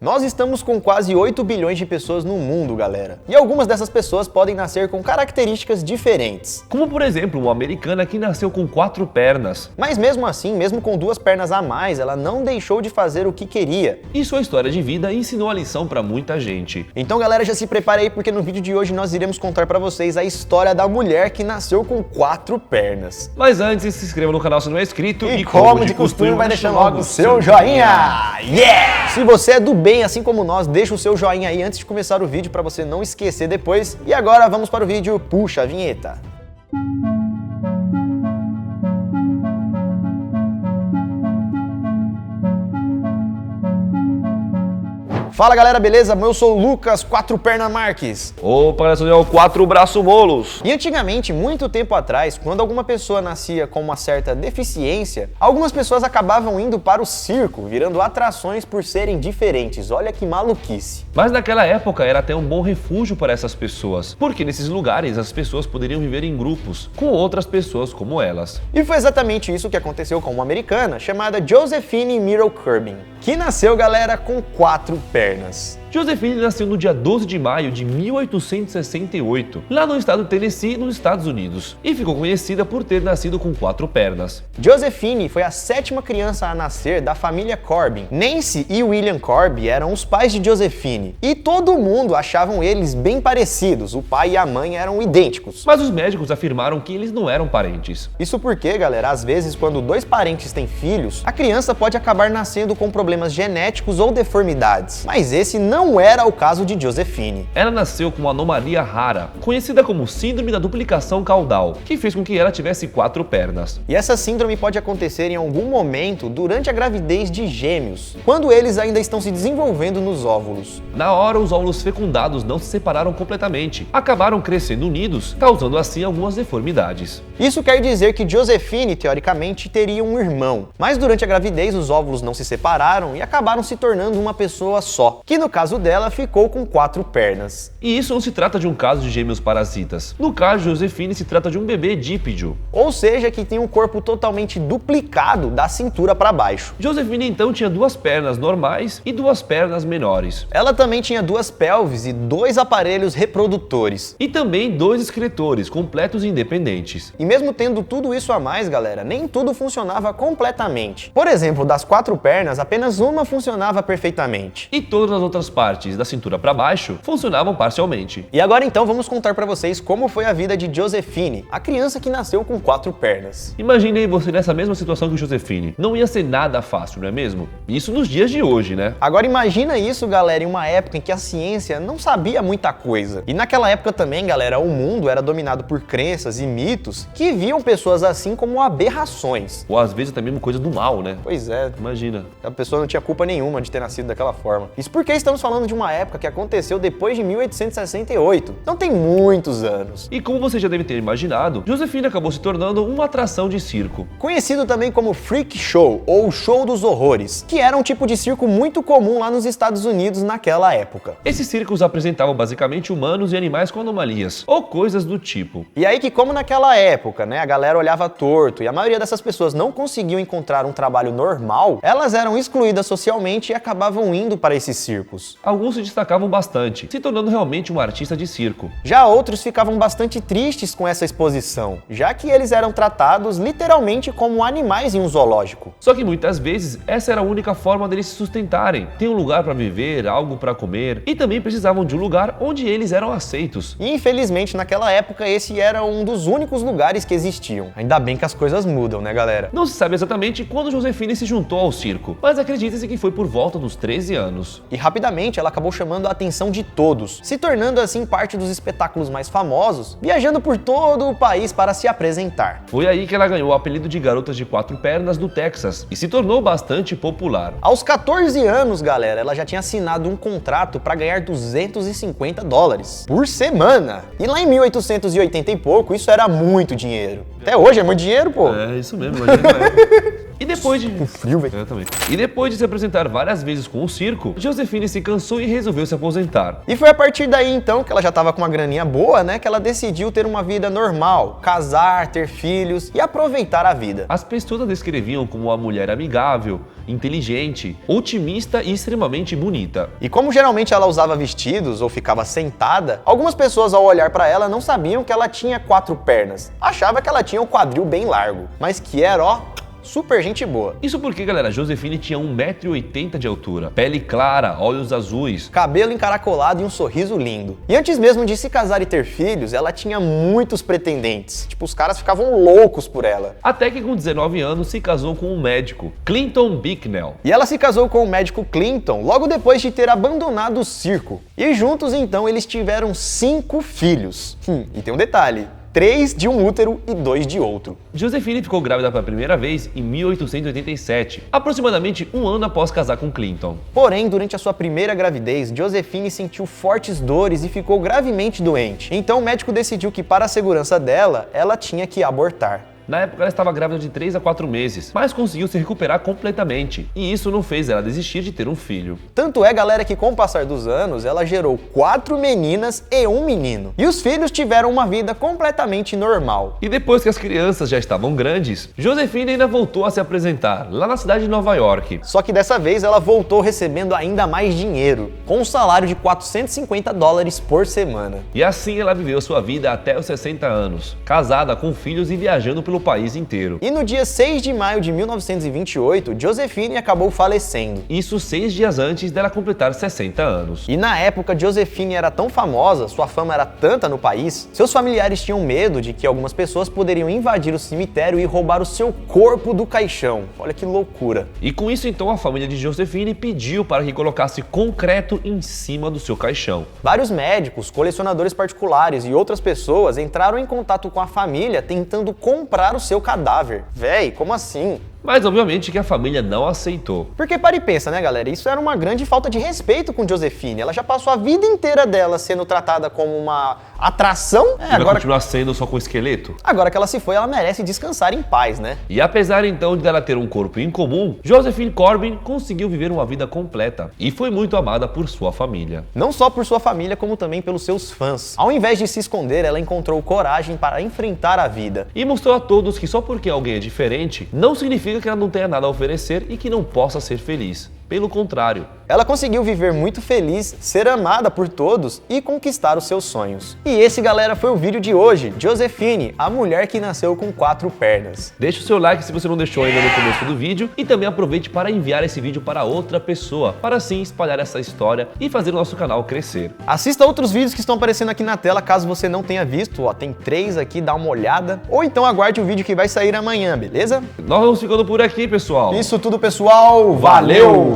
Nós estamos com quase 8 bilhões de pessoas no mundo, galera. E algumas dessas pessoas podem nascer com características diferentes. Como, por exemplo, uma americana que nasceu com 4 pernas. Mas mesmo assim, mesmo com 2 pernas a mais, ela não deixou de fazer o que queria. E sua história de vida ensinou a lição pra muita gente. Então, galera, já se prepara aí, porque no vídeo de hoje nós iremos contar pra vocês a história da mulher que nasceu com 4 pernas. Mas antes, se inscreva no canal se não é inscrito. E como de costume, vai deixando logo o seu joinha! Yeah! Se você é do bem, assim como nós, deixa o seu joinha aí antes de começar o vídeo pra você não esquecer depois. E agora vamos para o vídeo, puxa a vinheta. Fala galera, beleza? Eu sou o Lucas, 4 Perna Marques. Opa, eu sou o 4 Braço Molos. E antigamente, muito tempo atrás, quando alguma pessoa nascia com uma certa deficiência, algumas pessoas acabavam indo para o circo, virando atrações por serem diferentes. Olha que maluquice. Mas naquela época era até um bom refúgio para essas pessoas, porque nesses lugares as pessoas poderiam viver em grupos, com outras pessoas como elas. E foi exatamente isso que aconteceu com uma americana chamada Josephine Myrtle Corbin, que nasceu, galera, com 4 pernas. Josephine nasceu no dia 12 de maio de 1868, lá no estado de Tennessee, nos Estados Unidos, e ficou conhecida por ter nascido com 4 pernas. Josephine foi a 7ª criança a nascer da família Corbin. Nancy e William Corbin eram os pais de Josephine, e todo mundo achavam eles bem parecidos, o pai e a mãe eram idênticos. Mas os médicos afirmaram que eles não eram parentes. Isso porque, galera, às vezes quando 2 parentes têm filhos, a criança pode acabar nascendo com problemas genéticos ou deformidades. Mas esse não era o caso de Josephine. Ela nasceu com uma anomalia rara, conhecida como síndrome da duplicação caudal, que fez com que ela tivesse 4 pernas. E essa síndrome pode acontecer em algum momento durante a gravidez de gêmeos, quando eles ainda estão se desenvolvendo nos óvulos. Na hora, os óvulos fecundados não se separaram completamente, acabaram crescendo unidos, causando assim algumas deformidades. Isso quer dizer que Josephine, teoricamente, teria um irmão, mas durante a gravidez os óvulos não se separaram e acabaram se tornando uma pessoa só, que no caso dela ficou com 4 pernas. E isso não se trata de um caso de gêmeos parasitas. No caso de Josephine, se trata de um bebê dípede. Ou seja, que tem um corpo totalmente duplicado da cintura para baixo. Josephine então tinha 2 pernas normais e 2 pernas menores. Ela também tinha 2 pelvis e 2 aparelhos reprodutores. E também 2 excretores completos e independentes. E mesmo tendo tudo isso a mais, galera, nem tudo funcionava completamente. Por exemplo, das 4 pernas, apenas uma funcionava perfeitamente. E todas as outras partes da cintura para baixo funcionavam parcialmente. E agora então vamos contar para vocês como foi a vida de Josephine, a criança que nasceu com 4 pernas. Imagine aí você nessa mesma situação que Josephine. Não ia ser nada fácil, não é mesmo? Isso nos dias de hoje, né? Agora imagina isso, galera, em uma época em que a ciência não sabia muita coisa. E naquela época também, galera, o mundo era dominado por crenças e mitos que viam pessoas assim como aberrações. Ou às vezes até mesmo coisa do mal, né? Pois é. Imagina. A pessoa não tinha culpa nenhuma de ter nascido daquela forma. Isso porque estamos falando de uma época que aconteceu depois de 1868. Então tem muitos anos. E como você já deve ter imaginado, Josephine acabou se tornando uma atração de circo. Conhecido também como Freak Show, ou Show dos Horrores, que era um tipo de circo muito comum lá nos Estados Unidos naquela época. Esses circos apresentavam basicamente humanos e animais com anomalias, ou coisas do tipo. E aí que como naquela época, né, a galera olhava torto e a maioria dessas pessoas não conseguiam encontrar um trabalho normal, elas eram excluídas socialmente e acabavam indo para esses circos. Alguns se destacavam bastante, se tornando realmente um artista de circo. Já outros ficavam bastante tristes com essa exposição, já que eles eram tratados literalmente como animais em um zoológico. Só que muitas vezes essa era a única forma deles se sustentarem. Ter um lugar para viver, algo para comer, e também precisavam de um lugar onde eles eram aceitos. E infelizmente naquela época esse era um dos únicos lugares que existiam. Ainda bem que as coisas mudam, né, galera? Não se sabe exatamente quando Josephine se juntou ao circo, mas acredita-se que foi por volta dos 13 anos. E rapidamente ela acabou chamando a atenção de todos, se tornando assim parte dos espetáculos mais famosos, viajando por todo o país para se apresentar. Foi aí que ela ganhou o apelido de Garotas de 4 Pernas do Texas e se tornou bastante popular. Aos 14 anos, galera, ela já tinha assinado um contrato para ganhar $250 por semana. E lá em 1880 e pouco, isso era muito dinheiro. Até hoje é muito dinheiro, pô. É, isso mesmo, imagina na época. E depois de... Com frio, velho. Eu também. E depois de se apresentar várias vezes com o circo, Josefine se cansou e resolveu se aposentar. E foi a partir daí, então, que ela já tava com uma graninha boa, né, que ela decidiu ter uma vida normal, casar, ter filhos e aproveitar a vida. As pessoas a descreviam como uma mulher amigável, inteligente, otimista e extremamente bonita. E como geralmente ela usava vestidos ou ficava sentada, algumas pessoas ao olhar pra ela não sabiam que ela tinha 4 pernas. Achava que ela tinha o quadril bem largo, mas que era, ó, super gente boa. Isso porque, galera, Josefine tinha 1,80 m de altura, pele clara, olhos azuis, Cabelo encaracolado e um sorriso lindo. E antes mesmo de se casar e ter filhos, ela tinha muitos pretendentes. Tipo, os caras ficavam loucos por ela. até que com 19 anos se casou com um médico, Clinton Bicknell. E ela se casou com o médico Clinton logo depois de ter abandonado o circo. E juntos, então, eles tiveram 5 filhos. E tem um detalhe. 3 de um útero e 2 de outro. Josefine ficou grávida pela primeira vez em 1887, aproximadamente um ano após casar com Clinton. Porém, durante a sua primeira gravidez, Josefine sentiu fortes dores e ficou gravemente doente. Então o médico decidiu que, para a segurança dela, ela tinha que abortar. Na época ela estava grávida de 3 a 4 meses, mas conseguiu se recuperar completamente, e isso não fez ela desistir de ter um filho. Tanto é, galera, que com o passar dos anos, ela gerou 4 meninas e um menino. E os filhos tiveram uma vida completamente normal. E depois que as crianças já estavam grandes, Josefine ainda voltou a se apresentar, lá na cidade de Nova York. Só que dessa vez ela voltou recebendo ainda mais dinheiro, com um salário de $450 por semana. E assim ela viveu sua vida até os 60 anos, casada com filhos e viajando pelo país inteiro. E no dia 6 de maio de 1928, Josefine acabou falecendo. Isso 6 dias antes dela completar 60 anos. E na época, Josefine era tão famosa, sua fama era tanta no país, seus familiares tinham medo de que algumas pessoas poderiam invadir o cemitério e roubar o seu corpo do caixão. Olha que loucura. E com isso, então, a família de Josefine pediu para que colocasse concreto em cima do seu caixão. Vários médicos, colecionadores particulares e outras pessoas entraram em contato com a família tentando comprar o seu cadáver. Véi, como assim? Mas obviamente que a família não aceitou. Porque para e pensa, né, galera? Isso era uma grande falta de respeito com Josefine. Ela já passou a vida inteira dela sendo tratada como uma atração. E vai continuar sendo só com esqueleto? Agora que ela se foi, ela merece descansar em paz, né? E apesar então de ela ter um corpo incomum, Josephine Corbin conseguiu viver uma vida completa e foi muito amada por sua família. Não só por sua família, como também pelos seus fãs. Ao invés de se esconder, ela encontrou coragem para enfrentar a vida. E mostrou a todos que só porque alguém é diferente, não significa que ela não tenha nada a oferecer e que não possa ser feliz. Pelo contrário. Ela conseguiu viver muito feliz, ser amada por todos e conquistar os seus sonhos. E esse, galera, foi o vídeo de hoje. Josefine, a mulher que nasceu com 4 pernas. Deixa o seu like se você não deixou ainda no começo do vídeo e também aproveite para enviar esse vídeo para outra pessoa, para assim espalhar essa história e fazer o nosso canal crescer. Assista outros vídeos que estão aparecendo aqui na tela, caso você não tenha visto. Ó, tem 3 aqui, dá uma olhada. Ou então aguarde o vídeo que vai sair amanhã, beleza? Nós vamos ficando por aqui, pessoal. Isso tudo, pessoal. Valeu!